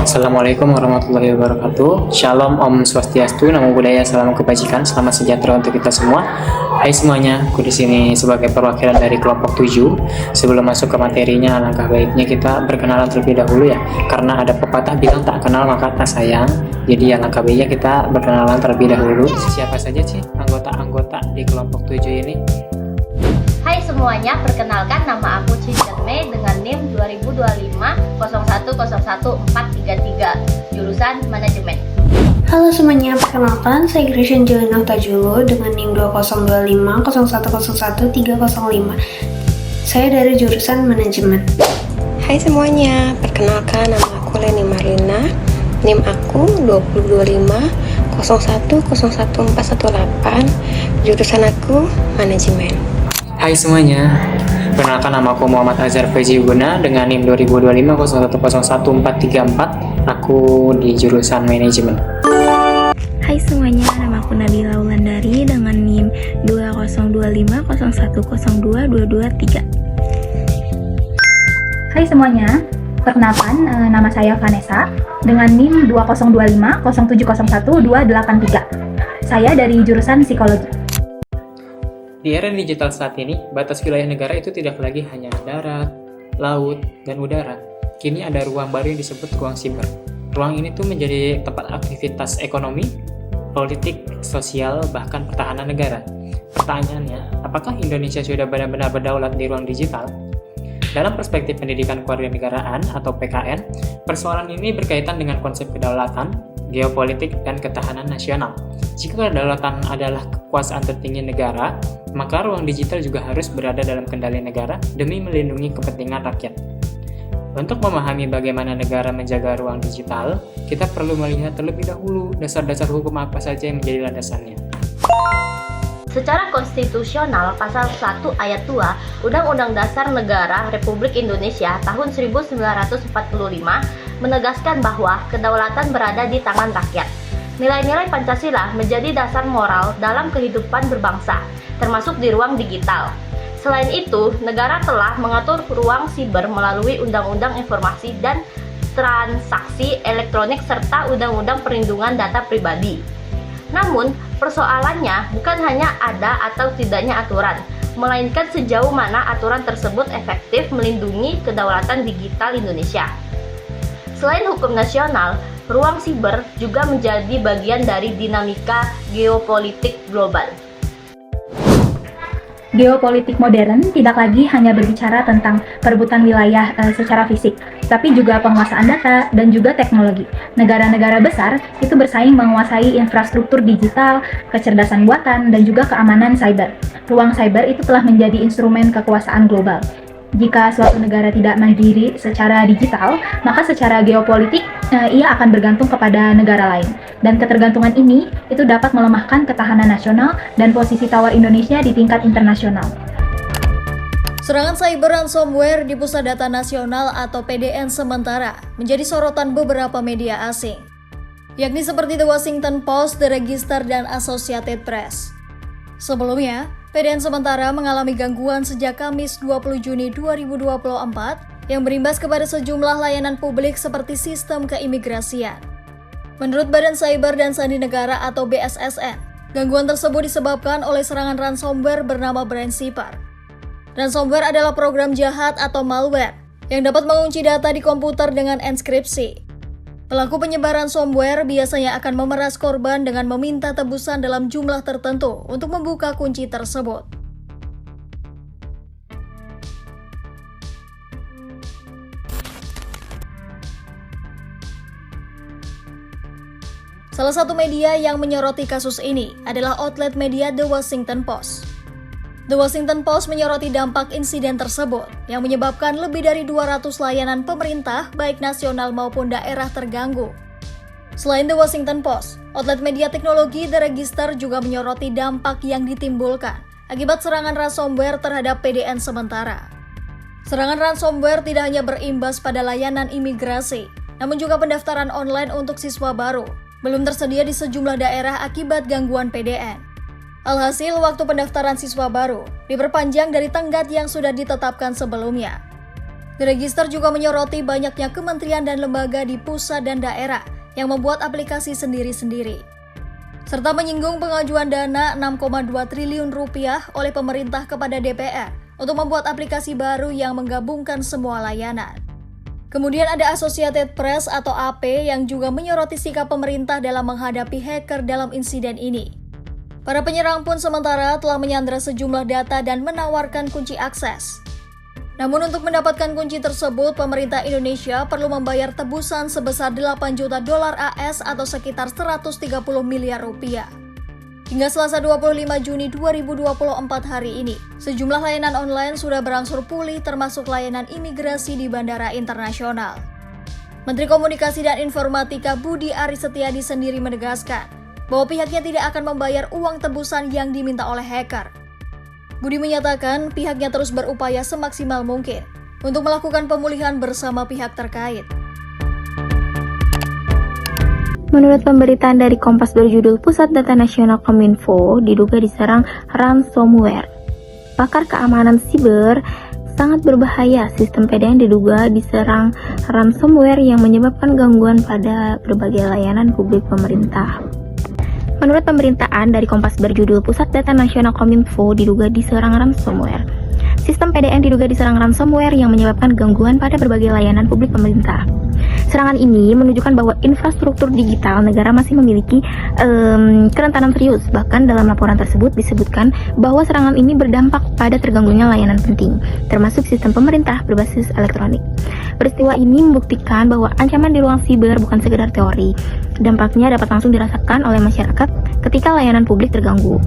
Assalamualaikum warahmatullahi wabarakatuh. Shalom, Om Swastiastu, Namo Buddhaya, salam kebajikan, selamat sejahtera untuk kita semua. Hai semuanya, aku di sini sebagai perwakilan dari kelompok 7. Sebelum masuk ke materinya, alangkah baiknya kita berkenalan terlebih dahulu ya. Karena ada pepatah bilang tak kenal maka tak sayang. Jadi alangkah baiknya kita berkenalan terlebih dahulu. Siapa saja sih anggota-anggota di kelompok 7 ini? Hai semuanya, perkenalkan nama aku Cinta Mei dengan NIM 2025-0101-433, jurusan Manajemen. Halo semuanya, perkenalkan saya Christian Jelena Tajulo dengan NIM 2025-0101-305. Saya dari jurusan Manajemen. Hai semuanya, perkenalkan nama aku Leni Marlina, NIM aku 2025-0101-418, jurusan aku Manajemen. Hai semuanya, perkenalkan nama aku Muhammad Azhar Faizi Guna dengan NIM 2025-0101-434. Aku di jurusan Manajemen. Hai semuanya, nama aku Nabila Wulandari dengan NIM 2025-0102-223. Hai semuanya, perkenalkan nama saya Vanessa dengan NIM 2025-0701-283. Saya dari jurusan Psikologi. Di era digital saat ini, batas wilayah negara itu tidak lagi hanya darat, laut, dan udara. Kini ada ruang baru yang disebut ruang siber. Ruang ini tuh menjadi tempat aktivitas ekonomi, politik, sosial, bahkan pertahanan negara. Pertanyaannya, apakah Indonesia sudah benar-benar berdaulat di ruang digital? Dalam perspektif pendidikan kewarganegaraan atau PKN, persoalan ini berkaitan dengan konsep kedaulatan, geopolitik, dan ketahanan nasional. Jika kedaulatan adalah kekuasaan tertinggi negara, maka ruang digital juga harus berada dalam kendali negara demi melindungi kepentingan rakyat. Untuk memahami bagaimana negara menjaga ruang digital, kita perlu melihat terlebih dahulu dasar-dasar hukum apa saja yang menjadi landasannya. Secara konstitusional, pasal 1 ayat 2 Undang-Undang Dasar Negara Republik Indonesia tahun 1945 menegaskan bahwa kedaulatan berada di tangan rakyat. Nilai-nilai Pancasila menjadi dasar moral dalam kehidupan berbangsa, termasuk di ruang digital. Selain itu, negara telah mengatur ruang siber melalui Undang-Undang Informasi dan Transaksi Elektronik serta Undang-Undang Perlindungan Data Pribadi. Namun, persoalannya bukan hanya ada atau tidaknya aturan, melainkan sejauh mana aturan tersebut efektif melindungi kedaulatan digital Indonesia. Selain hukum nasional, ruang siber juga menjadi bagian dari dinamika geopolitik global. Geopolitik modern tidak lagi hanya berbicara tentang perebutan wilayah secara fisik, tapi juga penguasaan data dan juga teknologi. Negara-negara besar itu bersaing menguasai infrastruktur digital, kecerdasan buatan, dan juga keamanan cyber. Ruang cyber itu telah menjadi instrumen kekuasaan global. Jika suatu negara tidak mandiri secara digital, maka secara geopolitik ia akan bergantung kepada negara lain. Dan ketergantungan ini itu dapat melemahkan ketahanan nasional dan posisi tawar Indonesia di tingkat internasional. Serangan cyber ransomware di Pusat Data Nasional atau PDN sementara menjadi sorotan beberapa media asing, yakni seperti The Washington Post, The Register, dan Associated Press. Sebelumnya, PDN sementara mengalami gangguan sejak Kamis 20 Juni 2024 yang berimbas kepada sejumlah layanan publik seperti sistem keimigrasian. Menurut Badan Cyber dan Sandi Negara atau BSSN, gangguan tersebut disebabkan oleh serangan ransomware bernama Brainseeper. Ransomware adalah program jahat atau malware yang dapat mengunci data di komputer dengan enskripsi. Pelaku penyebar ransomware biasanya akan memeras korban dengan meminta tebusan dalam jumlah tertentu untuk membuka kunci tersebut. Salah satu media yang menyoroti kasus ini adalah outlet media The Washington Post. The Washington Post menyoroti dampak insiden tersebut yang menyebabkan lebih dari 200 layanan pemerintah baik nasional maupun daerah terganggu. Selain The Washington Post, outlet media teknologi The Register juga menyoroti dampak yang ditimbulkan akibat serangan ransomware terhadap PDN sementara. Serangan ransomware tidak hanya berimbas pada layanan imigrasi, namun juga pendaftaran online untuk siswa baru belum tersedia di sejumlah daerah akibat gangguan PDN. Alhasil, waktu pendaftaran siswa baru diperpanjang dari tenggat yang sudah ditetapkan sebelumnya. The Register juga menyoroti banyaknya kementerian dan lembaga di pusat dan daerah yang membuat aplikasi sendiri-sendiri, serta menyinggung pengajuan dana 6,2 triliun rupiah oleh pemerintah kepada DPR untuk membuat aplikasi baru yang menggabungkan semua layanan. Kemudian ada Associated Press atau AP yang juga menyoroti sikap pemerintah dalam menghadapi hacker dalam insiden ini. Para penyerang pun sementara telah menyandra sejumlah data dan menawarkan kunci akses. Namun untuk mendapatkan kunci tersebut, pemerintah Indonesia perlu membayar tebusan sebesar 8 juta dolar AS atau sekitar 130 miliar rupiah. Hingga Selasa 25 Juni 2024 hari ini, sejumlah layanan online sudah berangsur pulih termasuk layanan imigrasi di bandara internasional. Menteri Komunikasi dan Informatika Budi Aris Setiadi sendiri menegaskan bahwa pihaknya tidak akan membayar uang tebusan yang diminta oleh hacker. Budi menyatakan pihaknya terus berupaya semaksimal mungkin untuk melakukan pemulihan bersama pihak terkait. Menurut pemberitaan dari Kompas berjudul Pusat Data Nasional Kominfo diduga diserang ransomware. Pakar keamanan siber sangat berbahaya. Sistem PDN diduga diserang ransomware yang menyebabkan gangguan pada berbagai layanan publik pemerintah. Menurut pemberitaan dari Kompas berjudul Pusat Data Nasional Kominfo diduga diserang ransomware. Sistem PDN diduga diserang ransomware yang menyebabkan gangguan pada berbagai layanan publik pemerintah. Serangan ini menunjukkan bahwa infrastruktur digital negara masih memiliki kerentanan serius. Bahkan dalam laporan tersebut disebutkan bahwa serangan ini berdampak pada terganggunya layanan penting, termasuk sistem pemerintah berbasis elektronik. Peristiwa ini membuktikan bahwa ancaman di ruang siber bukan sekedar teori. Dampaknya dapat langsung dirasakan oleh masyarakat ketika layanan publik terganggu.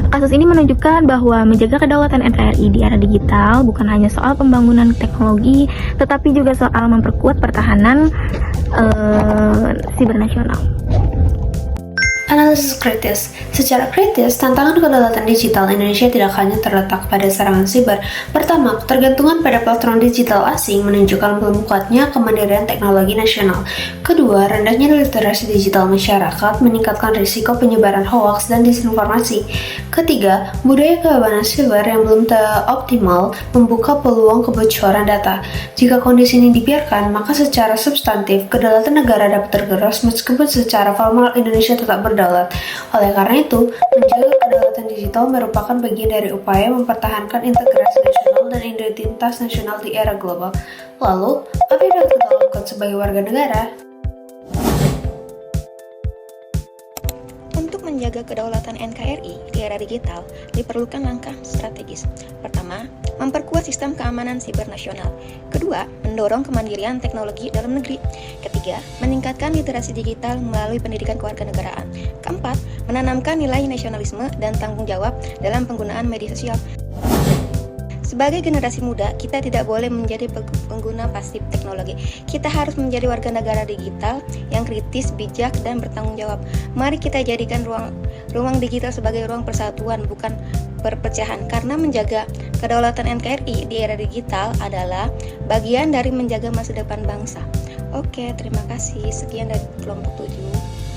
Kasus ini menunjukkan bahwa menjaga kedaulatan NKRI di era digital bukan hanya soal pembangunan teknologi, tetapi juga soal memperkuat pertahanan siber nasional. Analisis kritis. Secara kritis, tantangan kedaulatan digital Indonesia tidak hanya terletak pada serangan siber. Pertama, ketergantungan pada platform digital asing menunjukkan belum kuatnya kemandirian teknologi nasional. Kedua, rendahnya literasi digital masyarakat meningkatkan risiko penyebaran hoaks dan disinformasi. Ketiga, budaya keamanan siber yang belum optimal membuka peluang kebocoran data. Jika kondisi ini dibiarkan, maka secara substantif kedaulatan negara dapat tergerus meskipun secara formal Indonesia tetap berdaulat. Oleh karena itu, menjaga kedaulatan digital merupakan bagian dari upaya mempertahankan integrasi nasional dan identitas nasional di era global. Lalu, apa yang dapat kita lakukan sebagai warga negara? Untuk menjaga kedaulatan NKRI di era digital, diperlukan langkah strategis. Pertama, memperkuat sistem keamanan siber nasional. Kedua, mendorong kemandirian teknologi dalam negeri. Ketiga, meningkatkan literasi digital melalui pendidikan kewarganegaraan. Keempat, menanamkan nilai nasionalisme dan tanggung jawab dalam penggunaan media sosial. Sebagai generasi muda, kita tidak boleh menjadi pengguna pasif teknologi. Kita harus menjadi warga negara digital yang kritis, bijak, dan bertanggung jawab. Mari kita jadikan ruang digital sebagai ruang persatuan, bukan perpecahan. Karena menjaga kedaulatan NKRI di era digital adalah bagian dari menjaga masa depan bangsa. Oke, terima kasih. Sekian dari kelompok 7.